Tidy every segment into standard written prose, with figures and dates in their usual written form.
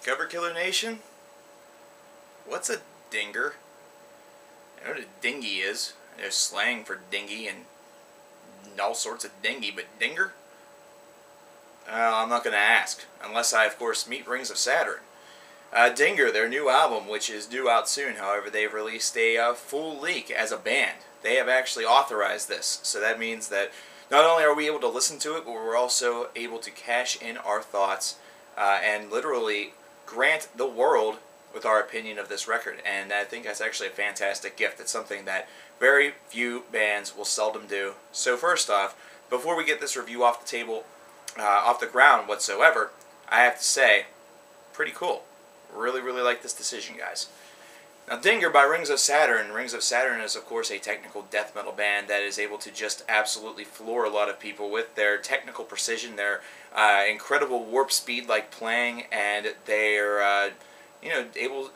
Coverkillernation? What's a dinger? I know what a dinghy is. There's slang for dinghy and all sorts of dinghy, but dinger? I'm not going to ask, unless I, of course, meet Rings of Saturn. DINGIR, their new album, which is due out soon, however, they've released a full leak as a band. They have actually authorized this, so that means that not only are we able to listen to it, but we're also able to cash in our thoughts and literally grant the world with our opinion of this record. And I think that's actually a fantastic gift. It's something that very few bands will seldom do. So first off, before we get this review off the table, off the ground whatsoever, I have to say, pretty cool. Really, really like this decision, guys. Now, DINGIR by Rings of Saturn. Rings of Saturn is, of course, a technical death metal band that is able to just absolutely floor a lot of people with their technical precision, their incredible warp speed-like playing, and their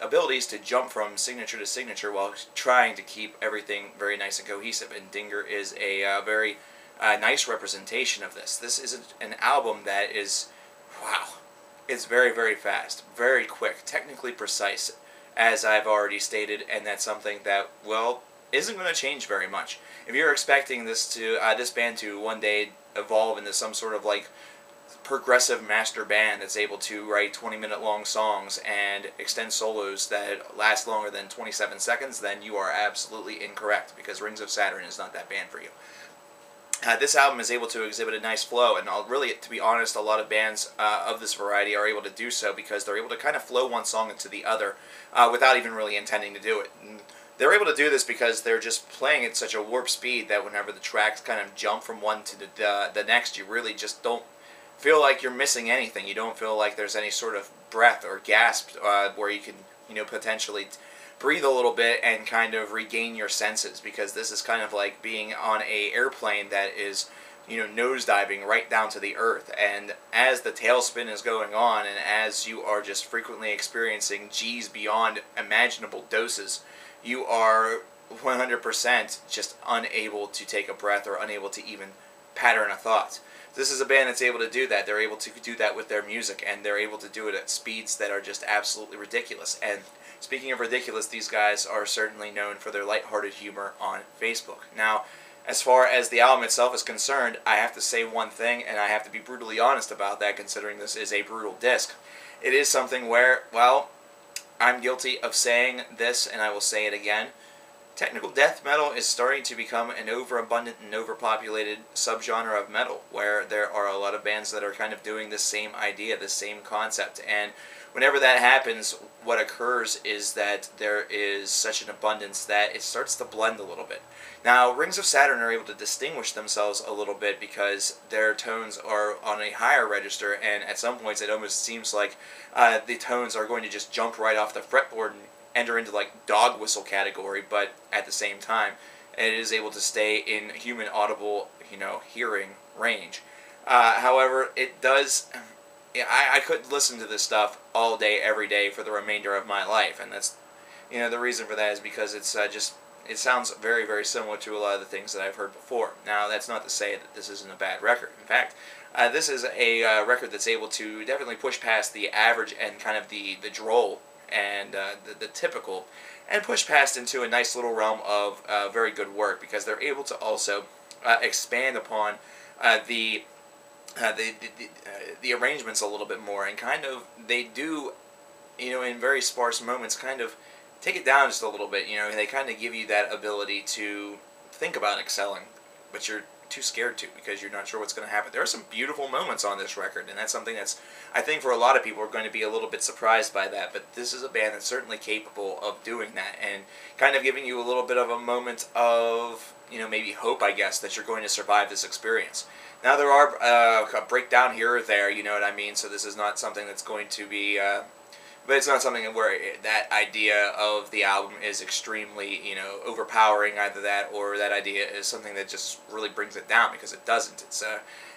abilities to jump from signature to signature while trying to keep everything very nice and cohesive. And DINGIR is a very nice representation of this. This is an album that is, wow, it's very, very fast, very quick, technically precise, as I've already stated, and that's something that, well, isn't going to change very much. If you're expecting this band to one day evolve into some sort of like progressive master band that's able to write 20-minute long songs and extend solos that last longer than 27 seconds, then you are absolutely incorrect, because Rings of Saturn is not that band for you. This album is able to exhibit a nice flow, and really, to be honest, a lot of bands of this variety are able to do so because they're able to kind of flow one song into the other without even really intending to do it. And they're able to do this because they're just playing at such a warp speed that whenever the tracks kind of jump from one to the next, you really just don't feel like you're missing anything. You don't feel like there's any sort of breath or gasp where you can, potentially breathe a little bit and kind of regain your senses, because this is kind of like being on a airplane that is, nosediving right down to the earth. And as the tailspin is going on, and as you are just frequently experiencing G's beyond imaginable doses, you are 100% just unable to take a breath or unable to even pattern a thought. This is a band that's able to do that. They're able to do that with their music, and they're able to do it at speeds that are just absolutely ridiculous. And speaking of ridiculous, these guys are certainly known for their lighthearted humor on Facebook. Now, as far as the album itself is concerned, I have to say one thing, and I have to be brutally honest about that, considering this is a brutal disc. It is something where, well, I'm guilty of saying this, and I will say it again. Technical death metal is starting to become an overabundant and overpopulated subgenre of metal, where there are a lot of bands that are kind of doing this same idea, this same concept. And whenever that happens, what occurs is that there is such an abundance that it starts to blend a little bit. Now, Rings of Saturn are able to distinguish themselves a little bit because their tones are on a higher register, and at some points it almost seems like the tones are going to just jump right off the fretboard and enter into like dog whistle category, but at the same time it is able to stay in human audible, hearing range. However, it does, I could listen to this stuff all day, every day for the remainder of my life, and that's, the reason for that is because it's it sounds very, very similar to a lot of the things that I've heard before. Now, that's not to say that this isn't a bad record. In fact, this is a record that's able to definitely push past the average and kind of the droll and the typical, and push past into a nice little realm of very good work, because they're able to also expand upon the arrangements a little bit more, and kind of, they do, in very sparse moments, kind of take it down just a little bit. They kind of give you that ability to think about excelling, but you're too scared to, because you're not sure what's going to happen. There are some beautiful moments on this record, and that's something that's, I think, for a lot of people are going to be a little bit surprised by that, but this is a band that's certainly capable of doing that, and kind of giving you a little bit of a moment of, maybe hope, I guess, that you're going to survive this experience. Now, there are a breakdown here or there, you know what I mean, so this is not something that's going to be, but it's not something where that idea of the album is extremely, overpowering, either that or that idea is something that just really brings it down, because it doesn't. It's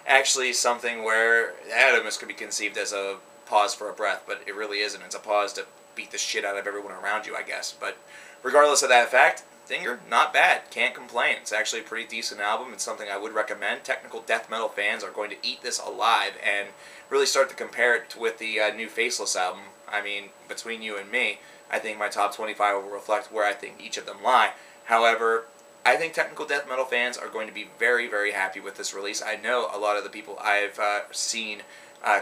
actually something where that almost could be conceived as a pause for a breath, but it really isn't. It's a pause to beat the shit out of everyone around you, I guess. But regardless of that fact, DINGIR, not bad. Can't complain. It's actually a pretty decent album. It's something I would recommend. Technical death metal fans are going to eat this alive and really start to compare it with the new Faceless album. I mean, between you and me, I think my top 25 will reflect where I think each of them lie. However, I think technical death metal fans are going to be very, very happy with this release. I know a lot of the people I've seen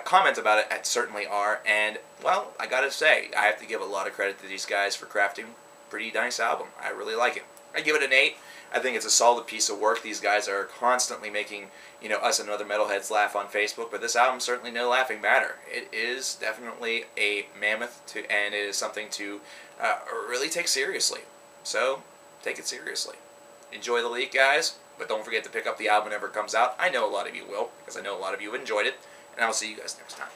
comment about it certainly are, and, well, I gotta say, I have to give a lot of credit to these guys for crafting a pretty nice album. I really like it. I give it an 8. I think it's a solid piece of work. These guys are constantly making, us and other metalheads laugh on Facebook, but this album's certainly no laughing matter. It is definitely a mammoth, and it is something to really take seriously. So, take it seriously. Enjoy the leak, guys, but don't forget to pick up the album whenever it comes out. I know a lot of you will, because I know a lot of you enjoyed it, and I will see you guys next time.